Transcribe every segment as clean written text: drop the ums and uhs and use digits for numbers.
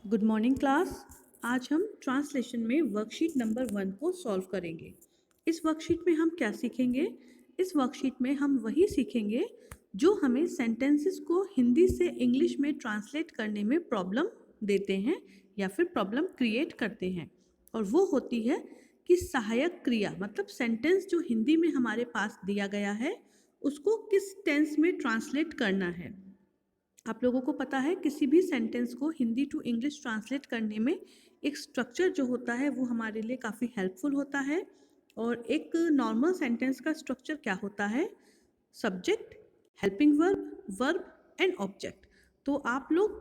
Good morning class. आज हम translation में वर्कशीट नंबर 1 को सॉल्व करेंगे। इस वर्कशीट में हम क्या सीखेंगे? इस वर्कशीट में हम वही सीखेंगे जो हमें सेंटेंसेस को हिंदी से इंग्लिश में ट्रांसलेट करने में प्रॉब्लम देते हैं या फिर प्रॉब्लम क्रिएट करते हैं। और वो होती है कि सहायक क्रिया, मतलब सेंटेंस जो हिंदी में हमारे पास दिया गया है उसको किस टेंस में ट्रांसलेट करना है। आप लोगों को पता है किसी भी सेंटेंस को हिंदी टू इंग्लिश ट्रांसलेट करने में एक स्ट्रक्चर जो होता है वो हमारे लिए काफ़ी हेल्पफुल होता है। और एक नॉर्मल सेंटेंस का स्ट्रक्चर क्या होता है? Subject, helping verb, verb and object. तो आप लोग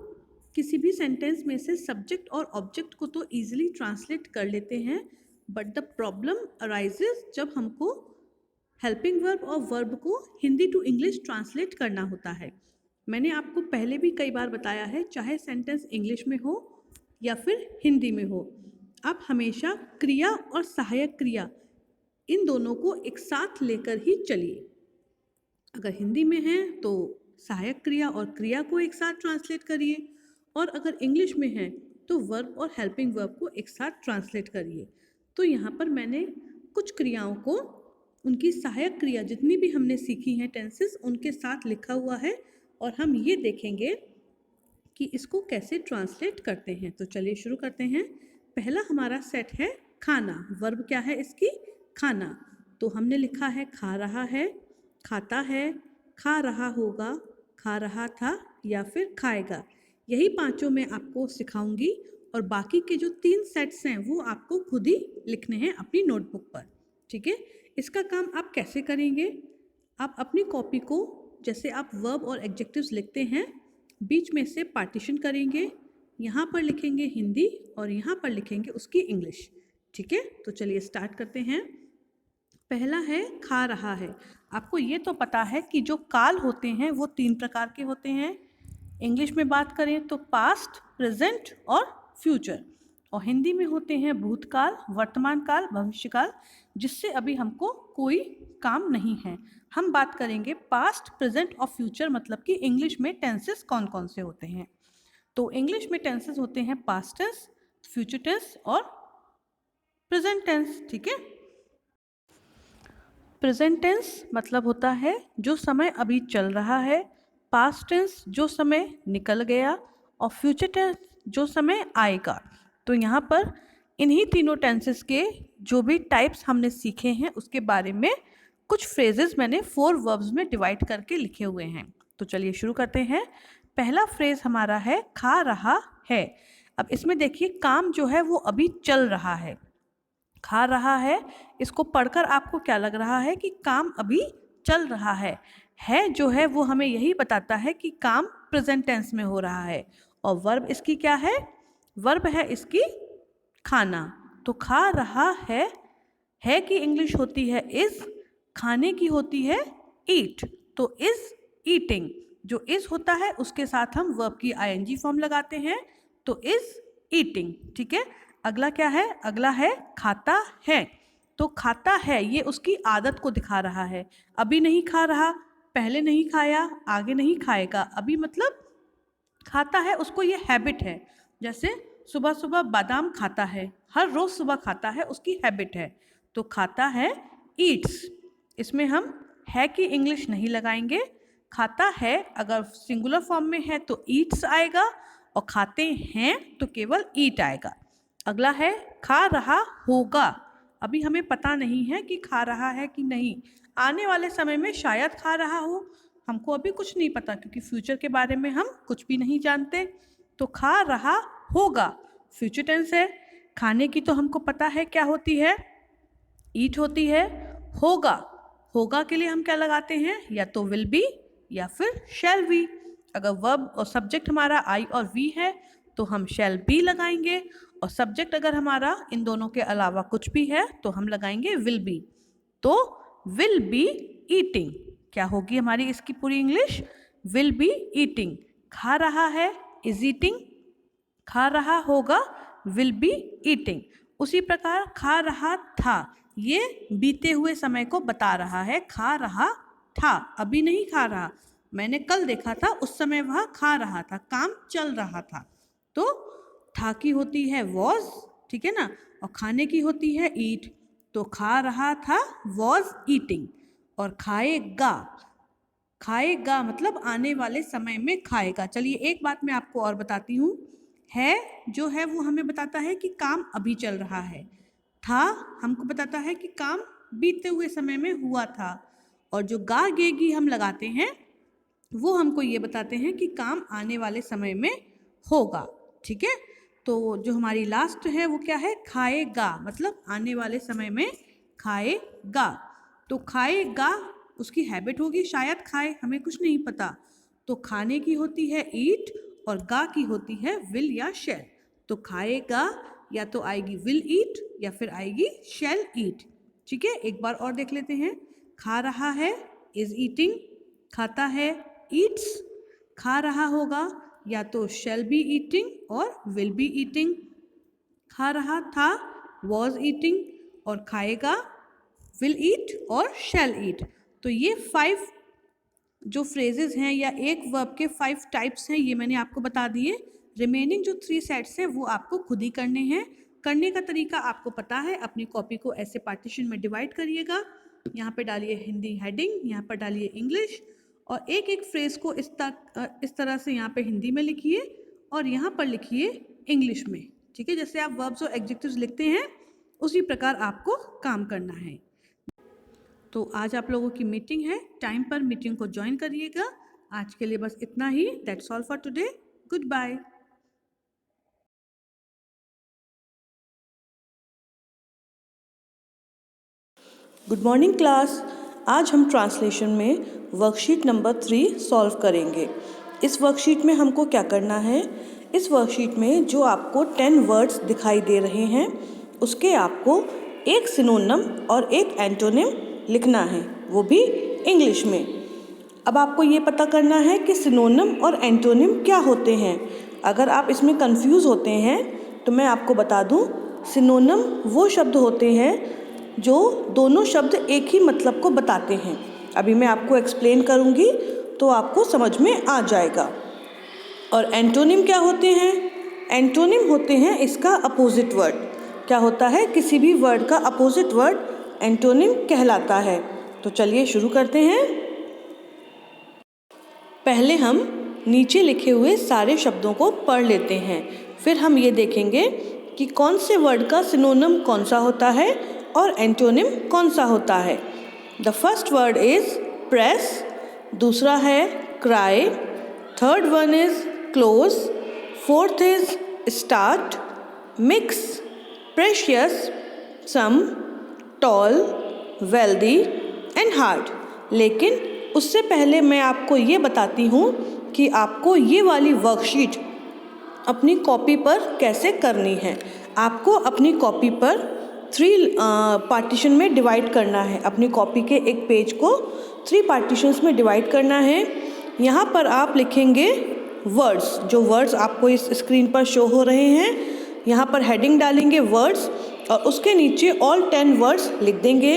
किसी भी सेंटेंस में से सब्जेक्ट और ऑब्जेक्ट को तो ईजिली ट्रांसलेट कर लेते हैं, बट द प्रॉब्लम अराइजेज जब हमको हेल्पिंग वर्ब और वर्ब को हिंदी टू इंग्लिश ट्रांसलेट करना होता है। मैंने आपको पहले भी कई बार बताया है, चाहे सेंटेंस इंग्लिश में हो या फिर हिंदी में हो, आप हमेशा क्रिया और सहायक क्रिया इन दोनों को एक साथ लेकर ही चलिए। अगर हिंदी में है तो सहायक क्रिया और क्रिया को एक साथ ट्रांसलेट करिए, और अगर इंग्लिश में है तो वर्ब और हेल्पिंग वर्ब को एक साथ ट्रांसलेट करिए। तो यहाँ पर मैंने कुछ क्रियाओं को उनकी सहायक क्रिया जितनी भी हमने सीखी हैं टेंसेस उनके साथ लिखा हुआ है, और हम ये देखेंगे कि इसको कैसे ट्रांसलेट करते हैं। तो चलिए शुरू करते हैं। पहला हमारा सेट है खाना। वर्ब क्या है इसकी? खाना। तो हमने लिखा है खा रहा है, खाता है, खा रहा होगा, खा रहा था या फिर खाएगा। यही पांचों मैं आपको सिखाऊंगी, और बाकी के जो 3 सेट्स हैं वो आपको खुद ही लिखने हैं अपनी नोटबुक पर। ठीक है? इसका काम आप कैसे करेंगे? आप अपनी कॉपी को, जैसे आप वर्ब और एडजेक्टिव्स लिखते हैं, बीच में से पार्टीशन करेंगे। यहाँ पर लिखेंगे हिंदी और यहाँ पर लिखेंगे उसकी इंग्लिश। ठीक है? तो चलिए स्टार्ट करते हैं। पहला है खा रहा है। आपको ये तो पता है कि जो काल होते हैं वो 3 प्रकार के होते हैं। इंग्लिश में बात करें तो पास्ट, प्रेजेंट और फ्यूचर, और हिंदी में होते हैं भूतकाल, वर्तमान काल, भविष्यकाल, जिससे अभी हमको कोई काम नहीं है। हम बात करेंगे पास्ट, प्रेजेंट और फ्यूचर, मतलब कि इंग्लिश में टेंसेस कौन कौन से होते हैं। तो इंग्लिश में टेंसेस होते हैं पास्ट टेंस, फ्यूचर टेंस और प्रेजेंट टेंस। ठीक है? प्रेजेंट टेंस मतलब होता है जो समय अभी चल रहा है, पास्ट टेंस जो समय निकल गया, और फ्यूचर टेंस जो समय आएगा। तो यहाँ पर इन्हीं तीनों टेंसेस के जो भी टाइप्स हमने सीखे हैं उसके बारे में कुछ फ्रेजेस मैंने 4 वर्ब्स में डिवाइड करके लिखे हुए हैं। तो चलिए शुरू करते हैं। पहला फ्रेज हमारा है खा रहा है। अब इसमें देखिए काम जो है वो अभी चल रहा है, खा रहा है। इसको पढ़कर आपको क्या लग रहा है कि काम अभी चल रहा है जो है वो हमें यही बताता है कि काम प्रेजेंट टेंस में हो रहा है। और वर्ब इसकी क्या है? वर्ब है इसकी खाना। तो खा रहा है की इंग्लिश होती है इज, खाने की होती है ईट। तो इज ईटिंग, जो इज होता है उसके साथ हम वर्ब की आईएनजी फॉर्म लगाते हैं, तो इज ईटिंग। ठीक है? अगला क्या है? अगला है खाता है। तो खाता है ये उसकी आदत को दिखा रहा है। अभी नहीं खा रहा, पहले नहीं खाया, आगे नहीं खाएगा। अभी मतलब खाता है, उसको ये हैबिट है। जैसे सुबह सुबह बादाम खाता है, हर रोज सुबह खाता है, उसकी हैबिट है। तो खाता है ईट्स। इसमें हम है की इंग्लिश नहीं लगाएंगे। खाता है अगर सिंगुलर फॉर्म में है तो ईट्स आएगा, और खाते हैं तो केवल ईट आएगा। अगला है खा रहा होगा। अभी हमें पता नहीं है कि खा रहा है कि नहीं, आने वाले समय में शायद खा रहा हो, हमको अभी कुछ नहीं पता क्योंकि फ्यूचर के बारे में हम कुछ भी नहीं जानते। तो खा रहा होगा फ्यूचर टेंस है। खाने की तो हमको पता है क्या होती है, ईट होती है। होगा, होगा के लिए हम क्या लगाते हैं? या तो विल बी या फिर शैल बी। अगर वर्ब और सब्जेक्ट हमारा आई और वी है तो हम शैल बी लगाएंगे, और सब्जेक्ट अगर हमारा इन दोनों के अलावा कुछ भी है तो हम लगाएंगे विल बी। तो विल बी ईटिंग क्या होगी हमारी इसकी पूरी इंग्लिश? Will be eating. खा रहा है इज ईटिंग, खा रहा होगा विल बी ईटिंग। उसी प्रकार खा रहा था, ये बीते हुए समय को बता रहा है। खा रहा था, अभी नहीं खा रहा, मैंने कल देखा था उस समय वह खा रहा था, काम चल रहा था। तो था की होती है was, ठीक है ना, और खाने की होती है eat, तो खा रहा था was eating, और खाएगा, खाएगा मतलब आने वाले समय में खाएगा। चलिए एक बात मैं आपको और बताती हूँ, है जो है वो हमें बताता है कि काम अभी चल रहा है, था हमको बताता है कि काम बीते हुए समय में हुआ था, और जो गा गेगी हम लगाते हैं वो हमको ये बताते हैं कि काम आने वाले समय में होगा, ठीक है। तो जो हमारी लास्ट है वो क्या है, खाएगा, मतलब आने वाले समय में खाएगा। तो खाएगा उसकी हैबिट होगी, शायद खाए, हमें कुछ नहीं पता। तो खाने की होती है ईट और गा की होती है विल या शैल। तो खाएगा या तो आएगी विल ईट या फिर आएगी शैल ईट, ठीक है। एक बार और देख लेते हैं, खा रहा है इज ईटिंग, खाता है ईट्स, खा रहा होगा या तो शैल बी ईटिंग और विल बी ईटिंग, खा रहा था वॉज ईटिंग, और खाएगा विल ईट और शैल ईट। तो ये 5 जो फ्रेजेस हैं या एक वर्ब के 5 टाइप्स हैं, ये मैंने आपको बता दिए। रिमेनिंग जो 3 सेट्स हैं वो आपको खुद ही करने हैं। करने का तरीका आपको पता है, अपनी कॉपी को ऐसे पार्टीशन में डिवाइड करिएगा, यहाँ पे डालिए हिंदी हेडिंग, यहाँ पर डालिए इंग्लिश, और एक एक फ्रेज को इस तरह से यहाँ पे हिंदी में लिखिए और यहाँ पर लिखिए इंग्लिश में, ठीक है। जैसे आप वर्ब्स और एडजेक्टिव्स लिखते हैं उसी प्रकार आपको काम करना है। तो आज आप लोगों की मीटिंग है, टाइम पर मीटिंग को ज्वाइन करिएगा। आज के लिए बस इतना ही। That's all for today. Good bye. Good morning class. आज हम ट्रांसलेशन में वर्कशीट नंबर 3 सॉल्व करेंगे। इस वर्कशीट में हमको क्या करना है, इस वर्कशीट में जो आपको 10 वर्ड्स दिखाई दे रहे हैं उसके आपको एक सिनोनिम और एक एंटोनिम लिखना है, वो भी इंग्लिश में। अब आपको ये पता करना है कि सिनोनिम और एंटोनिम क्या होते हैं। अगर आप इसमें कंफ्यूज होते हैं तो मैं आपको बता दूं, सिनोनिम वो शब्द होते हैं जो दोनों शब्द एक ही मतलब को बताते हैं। अभी मैं आपको एक्सप्लेन करूंगी तो आपको समझ में आ जाएगा। और एंटोनिम क्या होते हैं, एंटोनिम होते हैं इसका अपोजिट वर्ड। क्या होता है, किसी भी वर्ड का अपोजिट वर्ड एंटोनिम कहलाता है। तो चलिए शुरू करते हैं। पहले हम नीचे लिखे हुए सारे शब्दों को पढ़ लेते हैं, फिर हम ये देखेंगे कि कौन से वर्ड का सिनोनिम कौन सा होता है और एंटोनिम कौन सा होता है। The first word is press, दूसरा है cry, third one is close, fourth is start, mix, precious, some, tall, wealthy and hard. लेकिन उससे पहले मैं आपको ये बताती हूँ कि आपको ये वाली वर्कशीट अपनी कॉपी पर कैसे करनी है। आपको अपनी कॉपी पर 3 पार्टीशन में डिवाइड करना है। अपनी कॉपी के एक पेज को 3 पार्टीशंस में डिवाइड करना है। यहाँ पर आप लिखेंगे वर्ड्स, जो वर्ड्स आपको इस स्क्रीन पर शो हो रहे हैं। यहाँ पर हेडिंग डालेंगे वर्ड्स और उसके नीचे ऑल 10 वर्ड्स लिख देंगे।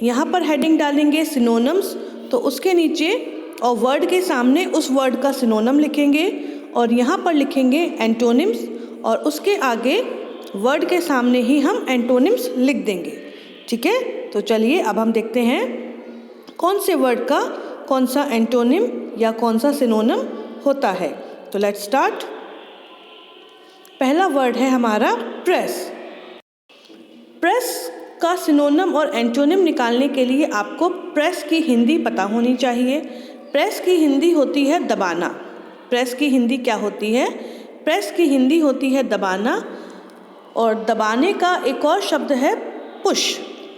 यहाँ पर हेडिंग डालेंगे सिनोनिम्स, तो उसके नीचे और वर्ड के सामने उस वर्ड का सिनोनिम लिखेंगे, और यहाँ पर लिखेंगे एंटोनिम्स और उसके आगे वर्ड के सामने ही हम एंटोनिम्स लिख देंगे, ठीक है। तो चलिए अब हम देखते हैं कौन से वर्ड का कौन सा एंटोनिम या कौन सा सिनोनिम होता है। तो लेट्स स्टार्ट। पहला वर्ड है हमारा प्रेस। प्रेस का सिनोनिम और एंटोनिम निकालने के लिए आपको प्रेस की हिंदी पता होनी चाहिए। प्रेस की हिंदी होती है दबाना। प्रेस की हिंदी क्या होती है, प्रेस की हिंदी होती है दबाना। और दबाने का एक और शब्द है पुश,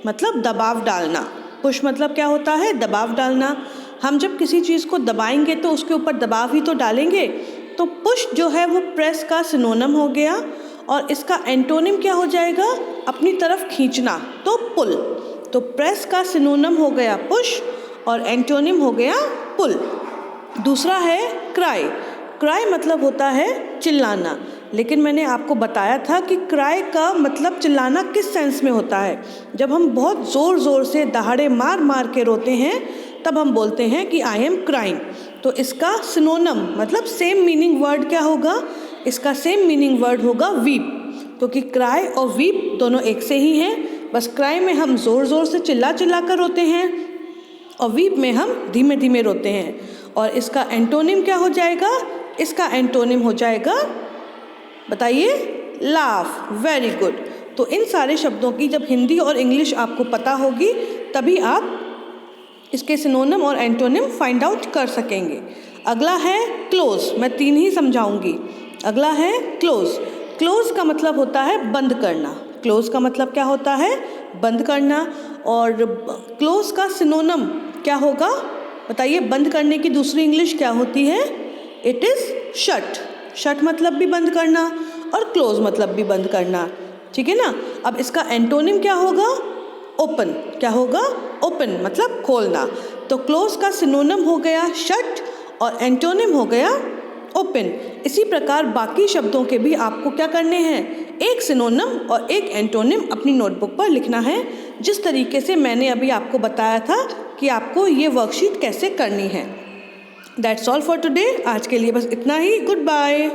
मतलब दबाव डालना। पुश मतलब क्या होता है, दबाव डालना। हम जब किसी चीज़ को दबाएंगे तो उसके ऊपर दबाव ही तो डालेंगे। तो पुश जो है वो प्रेस का सिनोनिम हो गया, और इसका एंटोनिम क्या हो जाएगा, अपनी तरफ खींचना, तो पुल। तो प्रेस का सिनोनिम हो गया पुश और एंटोनिम हो गया पुल। दूसरा है क्राई। क्राई मतलब होता है चिल्लाना, लेकिन मैंने आपको बताया था कि क्राई का मतलब चिल्लाना किस सेंस में होता है। जब हम बहुत ज़ोर ज़ोर से दहाड़े मार मार के रोते हैं तब हम बोलते हैं कि आई एम क्राइंग। तो इसका सिनोनिम मतलब सेम मीनिंग वर्ड क्या होगा, इसका सेम मीनिंग वर्ड होगा वीप, क्योंकि क्राई और वीप दोनों एक से ही हैं। बस क्राई में हम ज़ोर ज़ोर से चिल्ला चिल्ला कर रोते हैं और वीप में हम धीमे धीमे रोते हैं। और इसका एंटोनिम क्या हो जाएगा? इसका एंटोनिम हो जाएगा, बताइए, लाफ। Very good. तो इन सारे शब्दों की जब हिंदी और इंग्लिश आपको पता होगी तभी आप इसके सिनोनिम और एंटोनिम फाइंड आउट कर सकेंगे। अगला है क्लोज। मैं 3 ही समझाऊंगी। अगला है क्लोज। क्लोज का मतलब होता है बंद करना। क्लोज का मतलब क्या होता है? बंद करना। और क्लोज का सिनोनिम क्या होगा? बताइए, बंद करने की दूसरी इंग्लिश क्या होती है? It is shut. शट मतलब भी बंद करना और क्लोज मतलब भी बंद करना, ठीक है ना। अब इसका एंटोनिम क्या होगा? ओपन। क्या होगा? ओपन मतलब खोलना। तो क्लोज का सिनोनिम हो गया शट और एंटोनिम हो गया ओपन। इसी प्रकार बाकी शब्दों के भी आपको क्या करने हैं? एक सिनोनिम और एक एंटोनिम अपनी नोटबुक पर लिखना है, जिस तरीके से मैंने अभी आपको बताया था कि आपको ये वर्कशीट कैसे करनी है। That's all for today. आज के लिए बस इतना ही। Good bye.